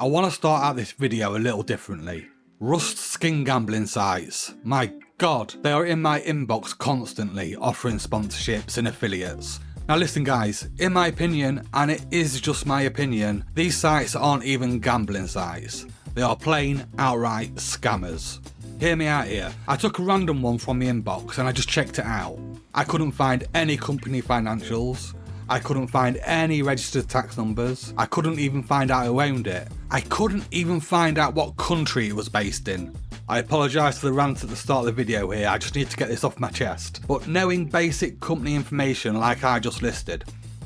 I want to start out this video a little differently. Rust skin gambling sites. My god, they are in my inbox constantly offering sponsorships and affiliates. Now listen guys, in my opinion, and it is just my opinion, these sites aren't even gambling sites. They are plain, outright scammers. Hear me out here. I took a random one from the inbox and I just checked it out. I couldn't find any company financials. I couldn't find any registered tax numbers. I couldn't even find out who owned it. I couldn't even find out what country it was based in. I apologise for the rant at the start of the video here, I just need to get this off my chest. But knowing basic company information like I just listed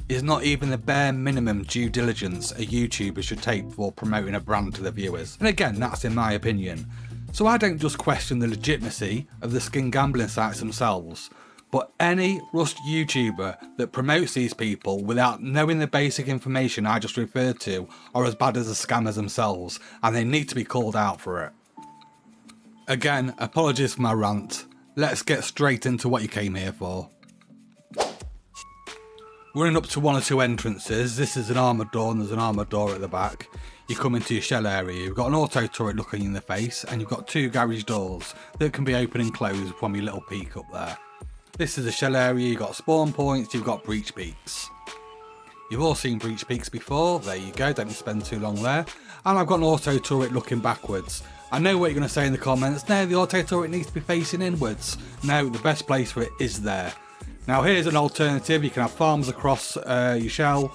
is not even the bare minimum due diligence a YouTuber should take before promoting a brand to their viewers. And again, that's in my opinion. So I don't just question the legitimacy of the skin gambling sites themselves, but any Rust YouTuber that promotes these people without knowing the basic information I just referred to are as bad as the scammers themselves, and they need to be called out for it. Again, apologies for my rant. Let's get straight into what you came here for. Running up to one or two entrances, this is an armoured door and there's an armoured door at the back. You come into your shell area, you've got an auto turret looking in the face, and you've got two garage doors that can be open and closed from your little peak up there. This is a shell area, you've got spawn points, you've got breach peaks. You've all seen breach peaks before, there you go, don't spend too long there. And I've got an auto turret looking backwards. I know what you're going to say in the comments, no, the auto turret needs to be facing inwards. No, the best place for it is there. Now here's an alternative, you can have farms across your shell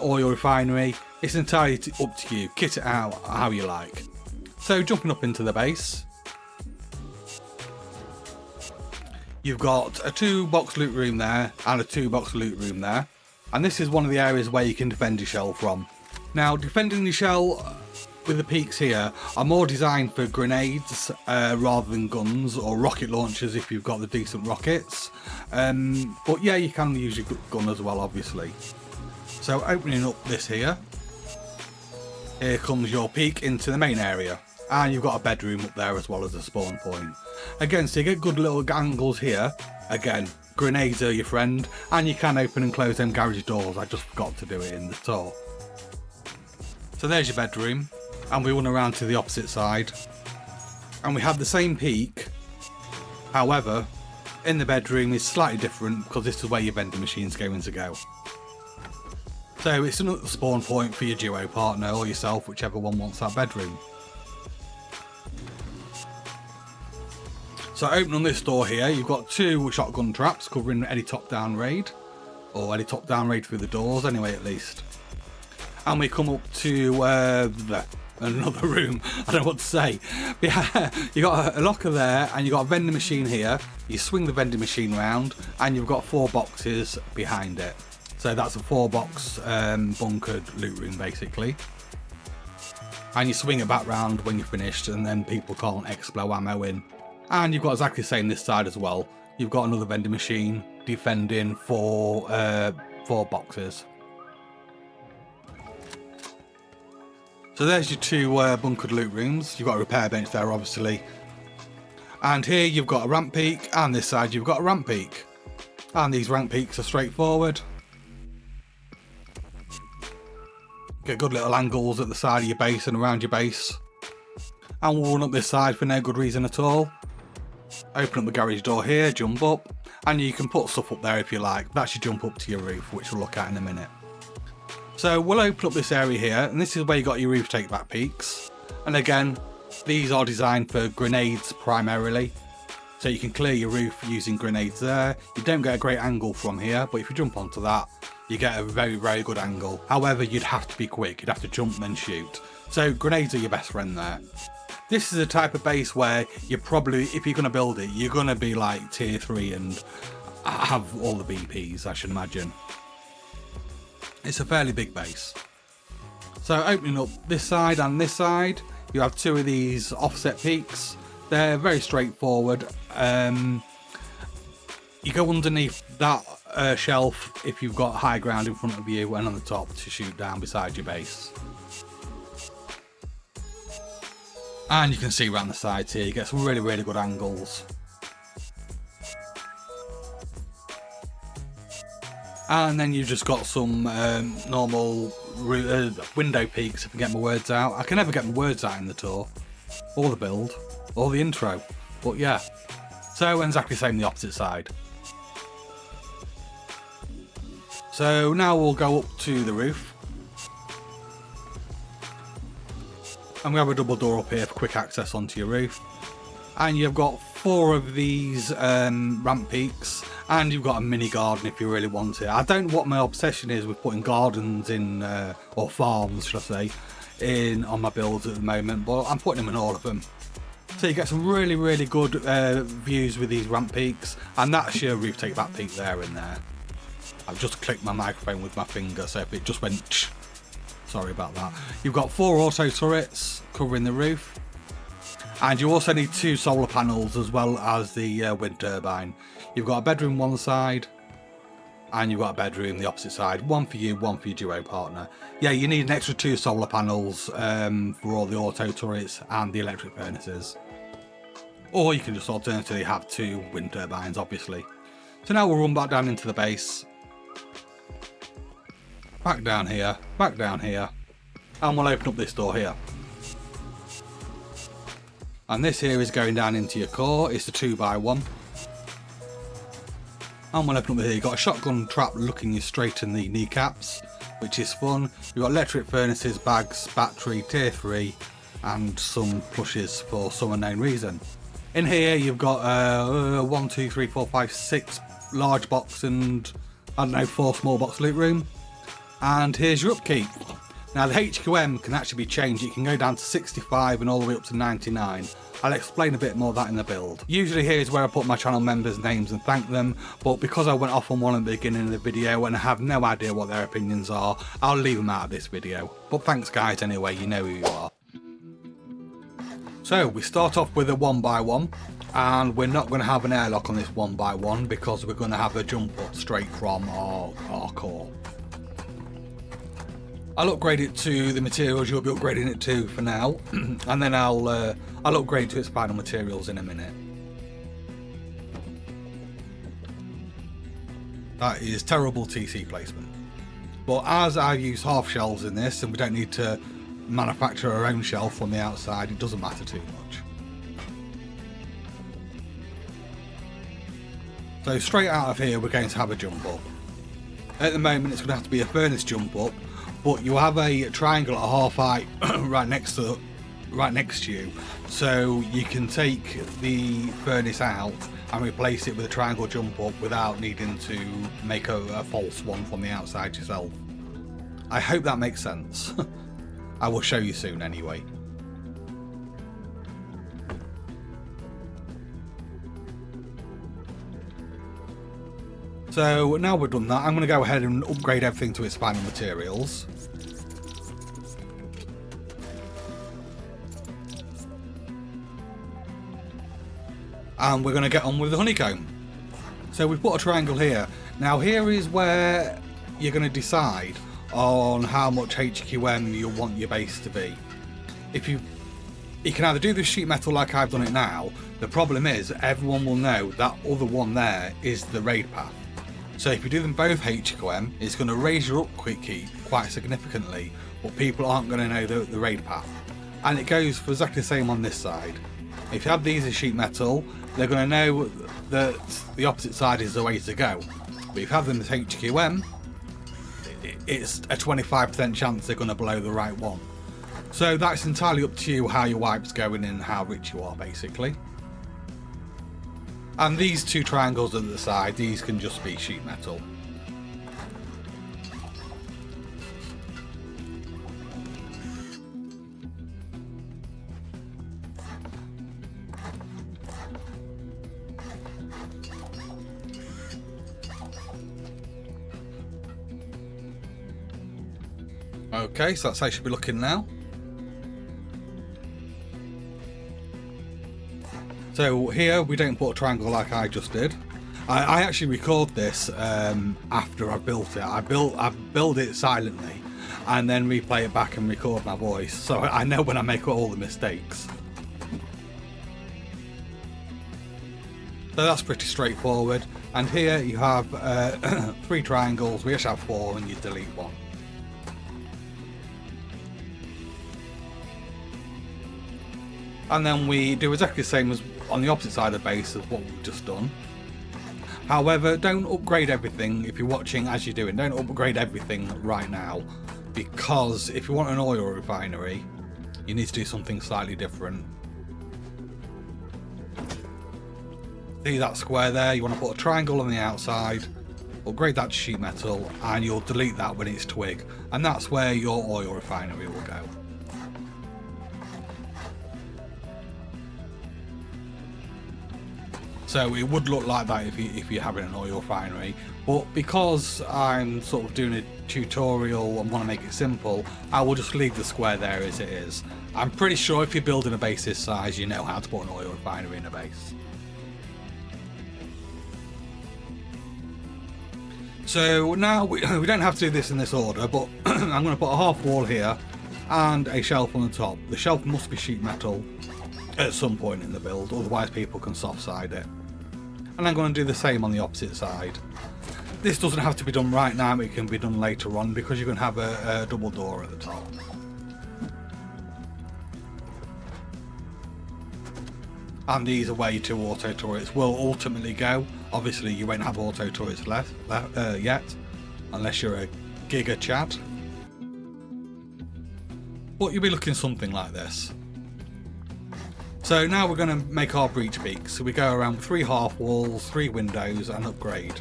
or your refinery. It's entirely up to you, kit it out how you like. So jumping up into the base. You've got a 2-box loot room there and a 2-box loot room there. And this is one of the areas where you can defend your shell from. Now defending your shell with the peaks here are more designed for grenades rather than guns or rocket launchers if you've got the decent rockets. But yeah, you can use your gun as well obviously. So opening up this here comes your peak into the main area. And you've got a bedroom up there as well as a spawn point. Again, so you get good little angles here. Again, grenades are your friend. And you can open and close them garage doors. I just forgot to do it in the tour. So there's your bedroom. And we run around to the opposite side. And we have the same peak. However, in the bedroom is slightly different because this is where your vending machine's going to go. So it's another spawn point for your duo partner or yourself, whichever one wants that bedroom. So opening this door here, you've got 2 shotgun traps covering any top-down raid. Or any top-down raid through the doors, anyway at least. And we come up to another room, I don't know what to say. But yeah, you've got a locker there and you've got a vending machine here. You swing the vending machine round and you've got 4 boxes behind it. So that's a 4-box bunkered loot room basically. And you swing it back round when you're finished and then people can't explo ammo in. And you've got exactly the same this side as well. You've got another vending machine defending 4 boxes. So there's your 2 bunkered loot rooms. You've got a repair bench there obviously. And here you've got a ramp peak and this side you've got a ramp peak. And these ramp peaks are straightforward. Get good little angles at the side of your base and around your base. And we'll run up this side for no good reason at all. Open up the garage door here, jump up, and you can put stuff up there if you like. That's your jump up to your roof, which we'll look at in a minute. So we'll open up this area here, and this is where you got your roof take back peaks. And again, these are designed for grenades primarily. So you can clear your roof using grenades there. You don't get a great angle from here, but if you jump onto that, you get a very, very good angle. However, you'd have to be quick. You'd have to jump and then shoot. So grenades are your best friend there. This is a type of base where you're probably, if you're going to build it, you're going to be like tier 3 and have all the BPs, I should imagine. It's a fairly big base. So opening up this side and this side, you have 2 of these offset peaks. They're very straightforward. You go underneath that shelf if you've got high ground in front of you and on the top to shoot down beside your base. And you can see around the sides here, you get some really, really good angles. And then you've just got some normal window peaks, if I can get my words out. I can never get my words out in the tour, or the build, or the intro, but yeah. So exactly same the opposite side. So now we'll go up to the roof. And we have a double door up here for quick access onto your roof. And you've got 4 of these ramp peaks, and you've got a mini garden if you really want it. I don't know what my obsession is with putting gardens in, or farms should I say, in on my builds at the moment, but I'm putting them in all of them. So you get some really, really good views with these ramp peaks, and that's your roof take back peak there and there. I've just clicked my microphone with my finger, so if it just went tsh, sorry about that. You've got 4 auto turrets covering the roof. And you also need 2 solar panels as well as the wind turbine. You've got a bedroom one side, and you've got a bedroom the opposite side. One for you, one for your duo partner. Yeah, you need an extra 2 solar panels for all the auto turrets and the electric furnaces. Or you can just alternatively have 2 wind turbines, obviously. So now we'll run back down into the base. Back down here, and we'll open up this door here. And this here is going down into your core. It's the 2x1. And we'll open up here. You've got a shotgun trap looking you straight in the kneecaps, which is fun. You've got electric furnaces, bags, battery, tier 3, and some plushes for some unknown reason. In here you've got 1, 2, 3, 4, 5, 6 large box and, I don't know, 4 small box loot room. And here's your upkeep. Now the HQM can actually be changed. It can go down to 65 and all the way up to 99. I'll explain a bit more of that in the build. Usually here is where I put my channel members' names and thank them, but because I went off on one at the beginning of the video and I have no idea what their opinions are, I'll leave them out of this video. But thanks guys anyway, you know who you are. So we start off with a 1x1, and we're not going to have an airlock on this 1x1 because we're going to have a jump up straight from our core. I'll upgrade it to the materials you'll be upgrading it to for now, and then I'll upgrade to its final materials in a minute. That is terrible TC placement. But as I use half shells in this, and we don't need to manufacture our own shell from the outside, it doesn't matter too much. So straight out of here we're going to have a jump up. At the moment it's going to have to be a furnace jump up, but you have a triangle at half height right next to you, so you can take the furnace out and replace it with a triangle jump up without needing to make a false one from the outside yourself. I hope that makes sense. I will show you soon anyway. So now we've done that, I'm going to go ahead and upgrade everything to its final materials. And we're going to get on with the honeycomb. So we've put a triangle here. Now here is where you're going to decide on how much HQM you want your base to be. You can either do this sheet metal like I've done it now. The problem is everyone will know that other one there is the raid path. So if you do them both HQM, it's going to raise your upkeep quite significantly, but people aren't going to know the raid path. And it goes for exactly the same on this side. If you have these as sheet metal, they're going to know that the opposite side is the way to go. But if you have them as HQM, it's a 25% chance they're going to blow the right one. So that's entirely up to you how your wipe's going and how rich you are basically. And these 2 triangles at the side, these can just be sheet metal. Okay, so that's how it should be looking now. So here we don't put a triangle like I just did. I actually record this after I built it. I build it silently and then replay it back and record my voice, so I know when I make all the mistakes. So that's pretty straightforward. And here you have 3 triangles. We actually have 4 and you delete 1. And then we do exactly the same as on the opposite side of the base as what we've just done. However, don't upgrade everything if you're watching as you're doing. Don't upgrade everything right now, because if you want an oil refinery, you need to do something slightly different. See that square there? You want to put a triangle on the outside, upgrade that to sheet metal, and you'll delete that when it's twig. And that's where your oil refinery will go. So it would look like that if you're having an oil refinery, but because I'm sort of doing a tutorial and want to make it simple, I will just leave the square there as it is. I'm pretty sure if you're building a base this size, you know how to put an oil refinery in a base. So now we don't have to do this in this order, but I'm going to put a half wall here and a shelf on the top. The shelf must be sheet metal at some point in the build, otherwise people can soft side it. And I'm going to do the same on the opposite side. This doesn't have to be done right now, it can be done later on because you're going to have a double door at the top. And these are where your 2 auto turrets will ultimately go. Obviously you won't have auto turrets left yet, unless you're a Giga Chad. But you'll be looking something like this. So now we're going to make our breach peaks. So we go around 3 half walls, 3 windows, and upgrade.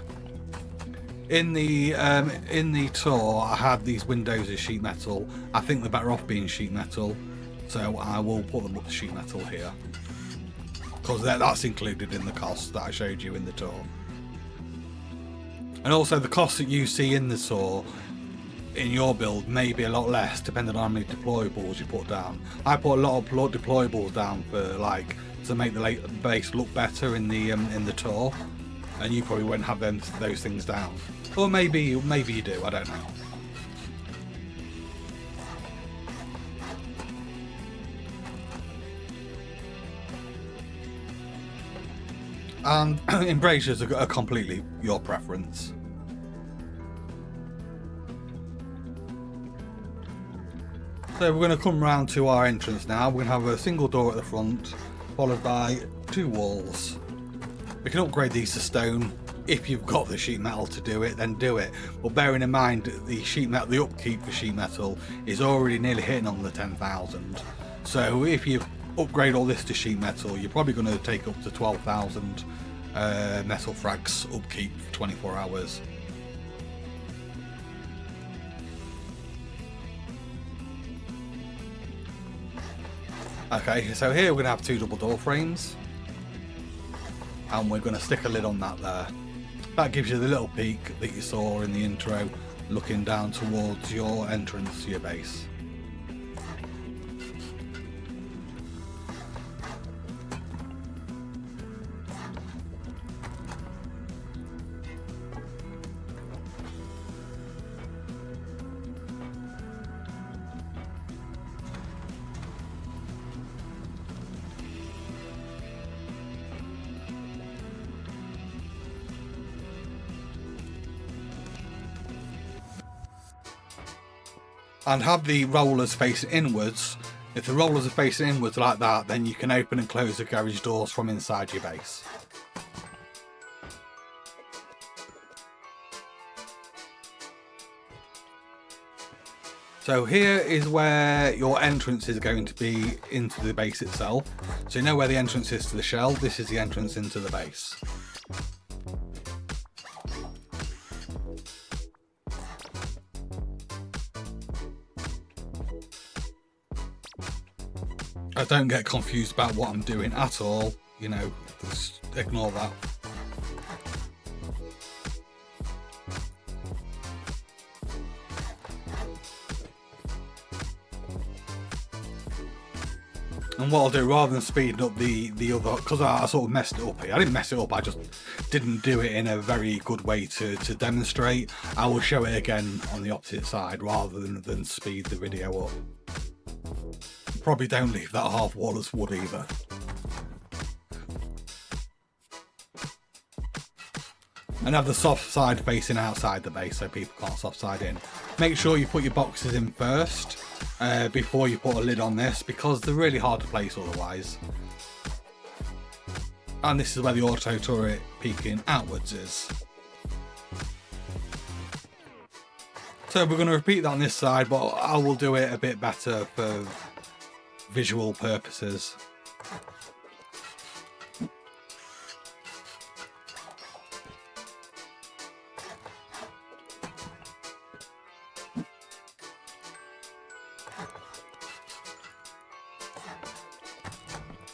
In the tour, I had these windows as sheet metal. I think they're better off being sheet metal, so I will put them up to sheet metal here, because that's included in the cost that I showed you in the tour. And also the cost that you see in the tour in your build may be a lot less depending on how many deployables you put down. I put a lot of deployables down for to make the base look better in the tour, and you probably won't have those things down. Or maybe you do, I don't know. And embrasures are completely your preference. So we're going to come round to our entrance now. We're going to have a single door at the front, followed by 2 walls. We can upgrade these to stone. If you've got the sheet metal to do it, then do it. But bearing in mind the sheet metal, the upkeep for sheet metal is already nearly hitting on the 10,000. So if you upgrade all this to sheet metal, you're probably going to take up to 12,000 metal frags upkeep for 24 hours. Okay, so here we're going to have 2 double door frames, and we're going to stick a lid on that there. That gives you the little peak that you saw in the intro, looking down towards your entrance to your base. And have the rollers facing inwards. If the rollers are facing inwards like that, then you can open and close the garage doors from inside your base. So here is where your entrance is going to be into the base itself. So you know where the entrance is to the shell. This is the entrance into the base. Don't get confused about what I'm doing at all, you know, just ignore that. And what I'll do, rather than speeding up the other, because I sort of messed it up here. I didn't mess it up, I just didn't do it in a very good way to demonstrate. I will show it again on the opposite side rather than speed the video up. Probably don't leave that half wall as wood either. And have the soft side facing outside the base so people can't soft side in. Make sure you put your boxes in first, before you put a lid on this, because they're really hard to place otherwise. And this is where the auto turret peeking outwards is. So we're going to repeat that on this side, but I will do it a bit better for visual purposes.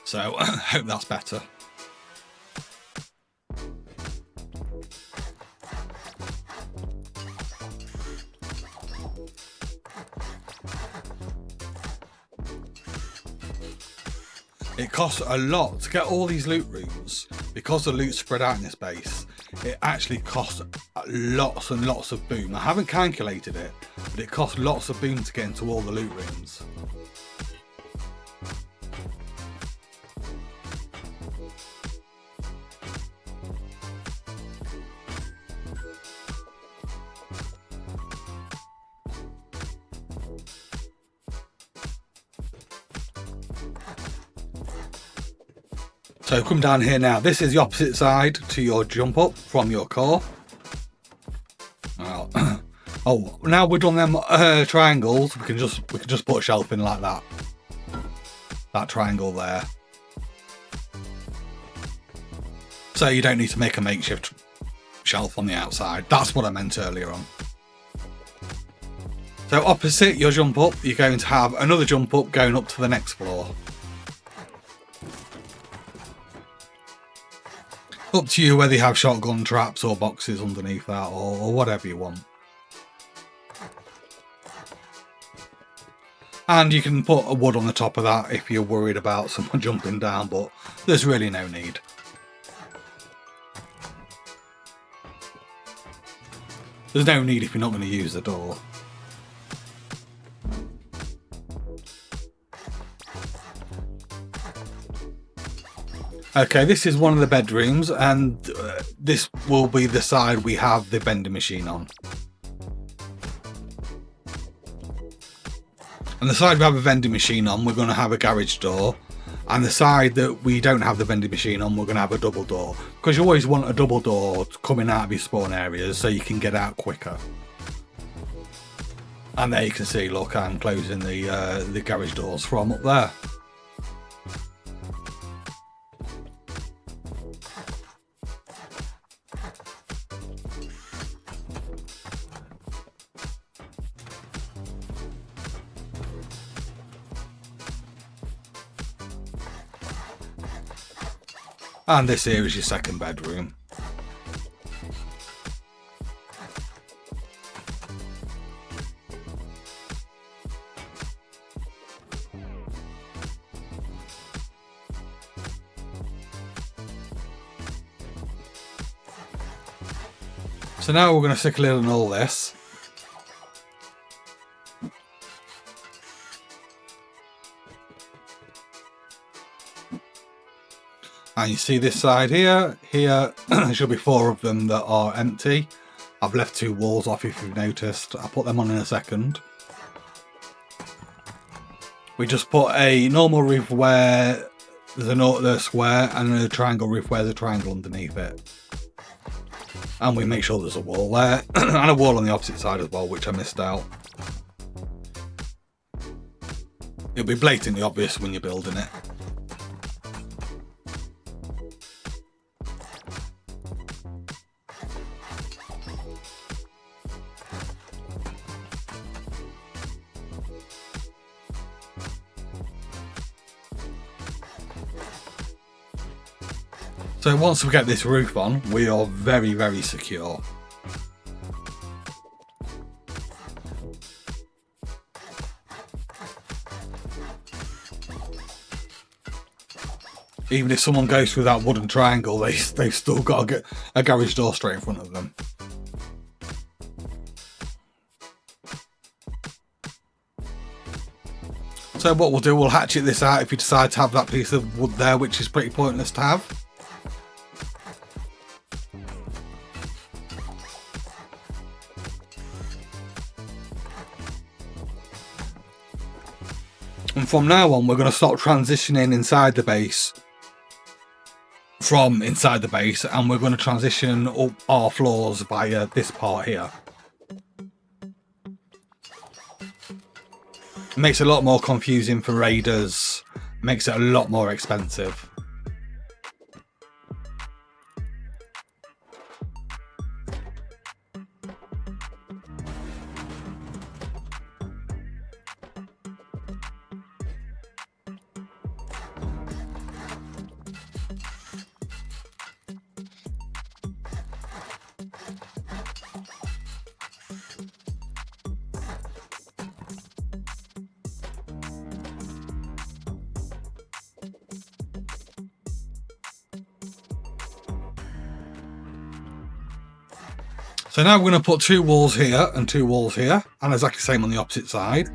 So I hope that's better. It costs a lot to get all these loot rooms. Because the loot's spread out in this base, it actually costs lots and lots of boom. I haven't calculated it, but it costs lots of boom to get into all the loot rooms. So come down here now. This is the opposite side to your jump up from your core. Well, oh, now we've done them triangles. We can just put a shelf in like that. That triangle there. So you don't need to make a makeshift shelf on the outside. That's what I meant earlier on. So opposite your jump up, you're going to have another jump up going up to the next floor. Up to you whether you have shotgun traps or boxes underneath that, or whatever you want. And you can put a wood on the top of that if you're worried about someone jumping down, but there's really no need. There's no need if you're not going to use the door. Okay, this is one of the bedrooms, and this will be the side we have the vending machine on. And the side we have a vending machine on, we're going to have a garage door. And the side that we don't have the vending machine on, we're going to have a double door. Because you always want a double door coming out of your spawn areas so you can get out quicker. And there you can see, look, I'm closing the garage doors from up there. And this here is your second bedroom. So now we're going to stick a lid on all this. And you see this side here, there should be 4 of them that are empty. I've left 2 walls off if you've noticed. I'll put them on in a second. We just put a normal roof where there's a square and a triangle roof where there's a triangle underneath it. And we make sure there's a wall there and a wall on the opposite side as well, which I missed out. It'll be blatantly obvious when you're building it. So once we get this roof on, we are very, very secure. Even if someone goes through that wooden triangle, they've still got to get a garage door straight in front of them. So what we'll do, we'll hatchet this out if you decide to have that piece of wood there, which is pretty pointless to have. from now on, we're going to start transitioning inside the base. From inside the base, and we're going to transition up our floors via this part here. It makes it a lot more confusing for raiders, makes it a lot more expensive. So now we're going to put 2 walls here and 2 walls here, and exactly the same on the opposite side.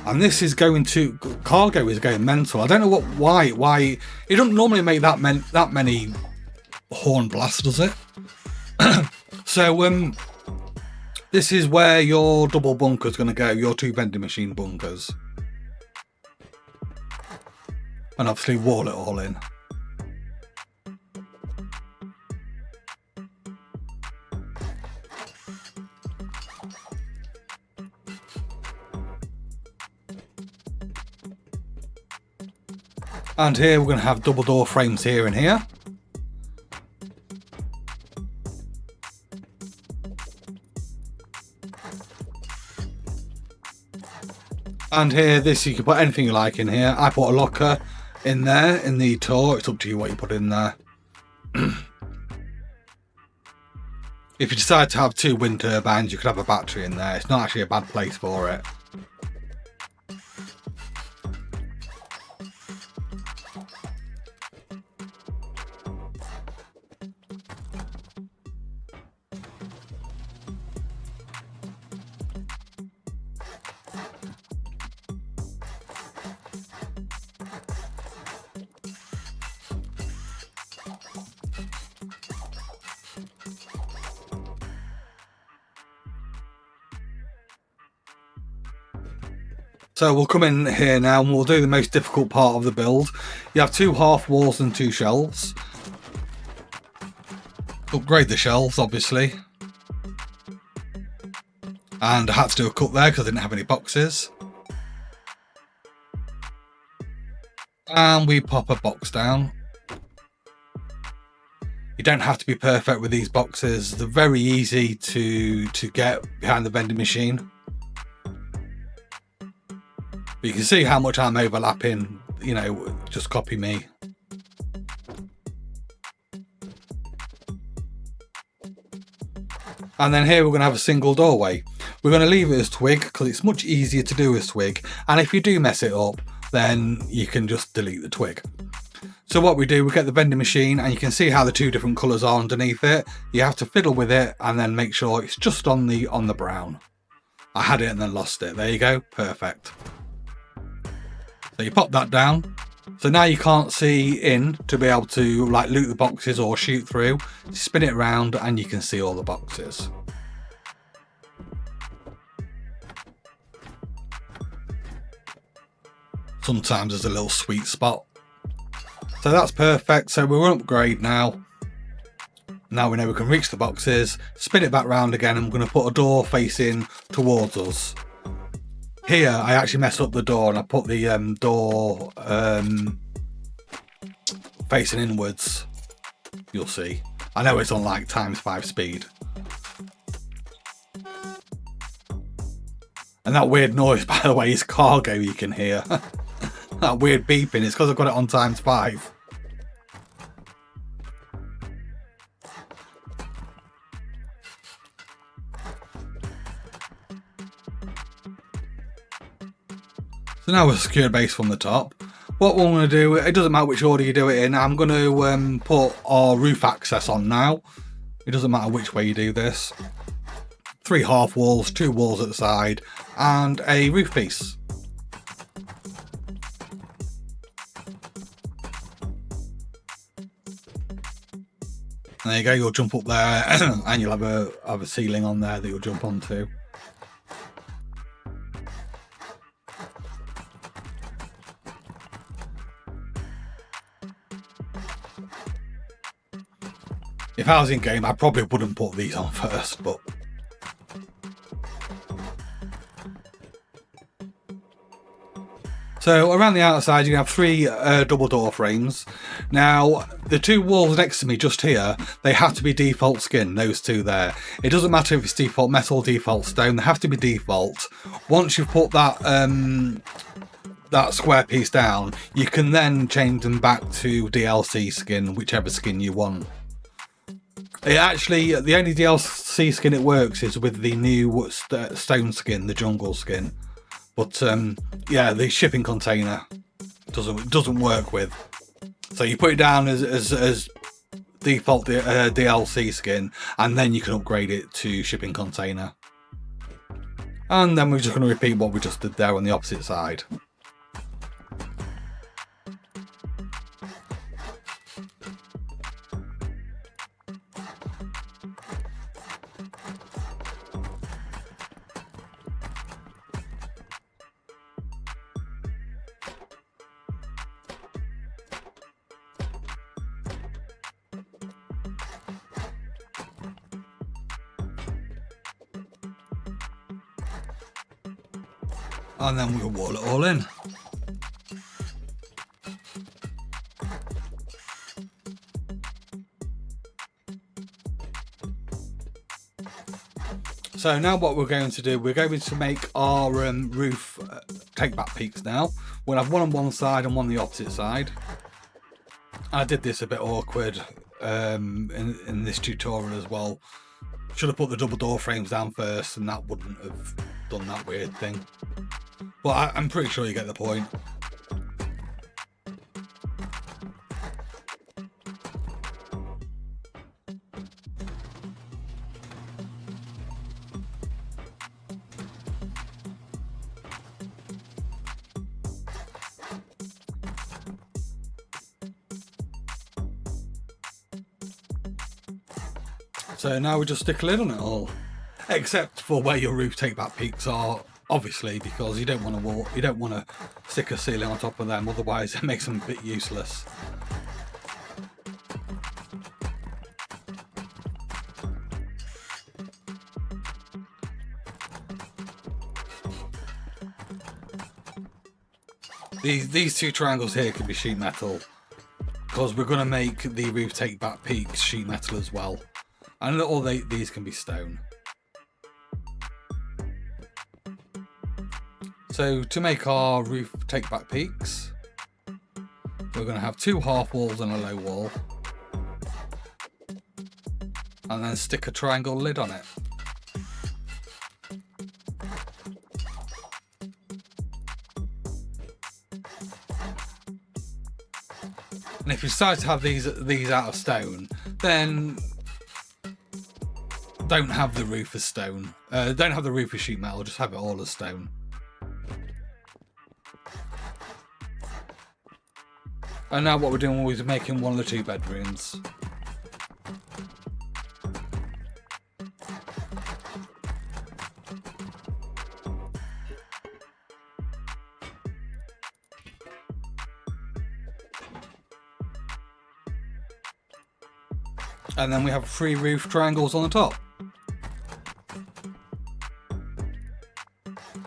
And this is going to, cargo is going mental. I don't know why it doesn't normally make that many horn blasts, does it? So this is where your double bunker's going to go, your 2 vending machine bunkers, and obviously wall it all in. And here we're going to have double door frames here and here. And here, this, you can put anything you like in here. I put a locker in there in the tour. It's up to you what you put in there. If you decide to have 2 wind turbines, you could have a battery in there. It's not actually a bad place for it. So we'll come in here now and we'll do the most difficult part of the build. You have 2 half walls and 2 shelves. Upgrade the shelves, obviously. And I had to do a cut there because I didn't have any boxes. And we pop a box down. You don't have to be perfect with these boxes. They're very easy to get behind the vending machine. But you can see how much I'm overlapping, you know, just copy me. And then here we're going to have a single doorway. We're going to leave it as twig because it's much easier to do as twig. And if you do mess it up, then you can just delete the twig. So what we do, we get the vending machine and you can see how the 2 different colours are underneath it. You have to fiddle with it and then make sure it's just on the brown. I had it and then lost it. There you go. Perfect. So you pop that down. So now you can't see in to be able to like loot the boxes or shoot through. Spin it around and you can see all the boxes. Sometimes there's a little sweet spot. So that's perfect. So we're on upgrade now. Now we know we can reach the boxes. Spin it back round again. I'm going to put a door facing towards us. Here I actually messed up the door and I put the door facing inwards. You'll see. I know it's on like ×5 speed. And that weird noise, by the way, is cargo you can hear. That weird beeping, it's because I've got it on ×5. So now we're secure base from the top. What we're going to do, it doesn't matter which order you do it in, I'm going to put our roof access on now. It doesn't matter which way you do this. 3 half walls, 2 walls at the side, and a roof piece. There you go, you'll jump up there and you'll have a ceiling on there that you'll jump onto. If I was in game, I probably wouldn't put these on first, but so around the outside you have 3 double door frames. Now the 2 walls next to me just here, they have to be default skin, those 2 there. It doesn't matter if it's default metal, default stone, they have to be default. Once you've put that that square piece down, you can then change them back to DLC skin, whichever skin you want. It actually, the only DLC skin it works is with the new stone skin, the jungle skin. But yeah, the shipping container doesn't work with. So you put it down as default DLC skin, and then you can upgrade it to shipping container. And then we're just going to repeat what we just did there on the opposite side. And then we'll wall it all in. So now what we're going to do, we're going to make our roof take back peaks now. We'll have one on one side and one on the opposite side. I did this a bit awkward in this tutorial as well. Should have put the double door frames down first, and that wouldn't have done that weird thing. But I'm pretty sure you get the point. So now we just stick a lid on it all, except for where your roof take back peaks are, obviously, because you don't want to stick a ceiling on top of them, otherwise it makes them a bit useless. These 2 triangles here could be sheet metal, because we're going to make the roof take back peaks sheet metal as well. And all these can be stone. So to make our roof take back peaks, we're going to have 2 half walls and a low wall, and then stick a triangle lid on it. And if you decide to have these out of stone, then don't have the roof as stone. Don't have the roof as sheet metal, just have it all as stone. And now what we're doing is making one of the 2 bedrooms. And then we have 3 roof triangles on the top.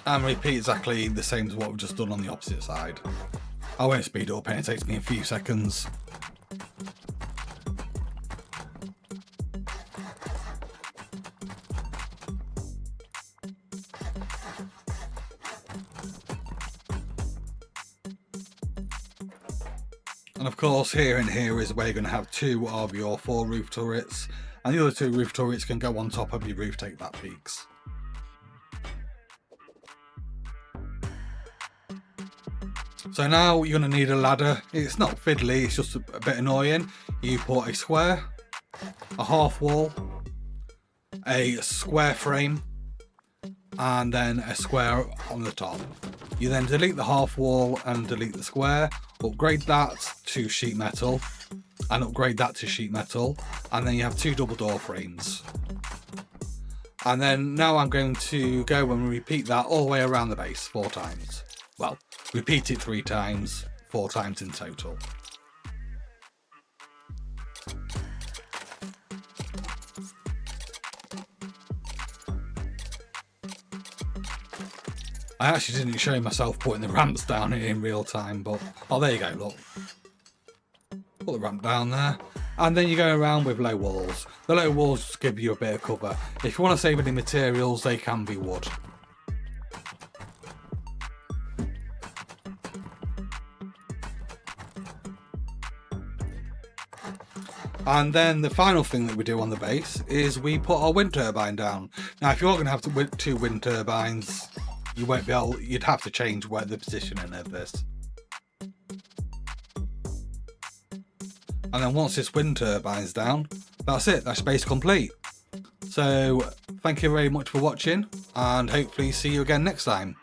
And repeat exactly the same as what we've just done on the opposite side. I won't speed it up, and it takes me a few seconds. And of course, here and here is where you're going to have 2 of your 4 roof turrets, and the other 2 roof turrets can go on top of your roof take back peaks. So now you're going to need a ladder. It's not fiddly, it's just a bit annoying. You put a square, a half wall, a square frame, and then a square on the top. You then delete the half wall and delete the square, upgrade that to sheet metal, and upgrade that to sheet metal, and then you have 2 double door frames. And then now I'm going to go and repeat that all the way around the base 4 times. Well, repeat it 3 times, 4 times in total. I actually didn't show myself putting the ramps down in real time, but oh, there you go, look. Put the ramp down there. And then you go around with low walls. The low walls just give you a bit of cover. If you want to save any materials, they can be wood. And then the final thing that we do on the base is we put our wind turbine down. Now, if you're going to have two wind turbines, you won't be able, you'd have to change where the positioning of this. And then once this wind turbine's down, that's it, that's base complete. So thank you very much for watching, and hopefully see you again next time.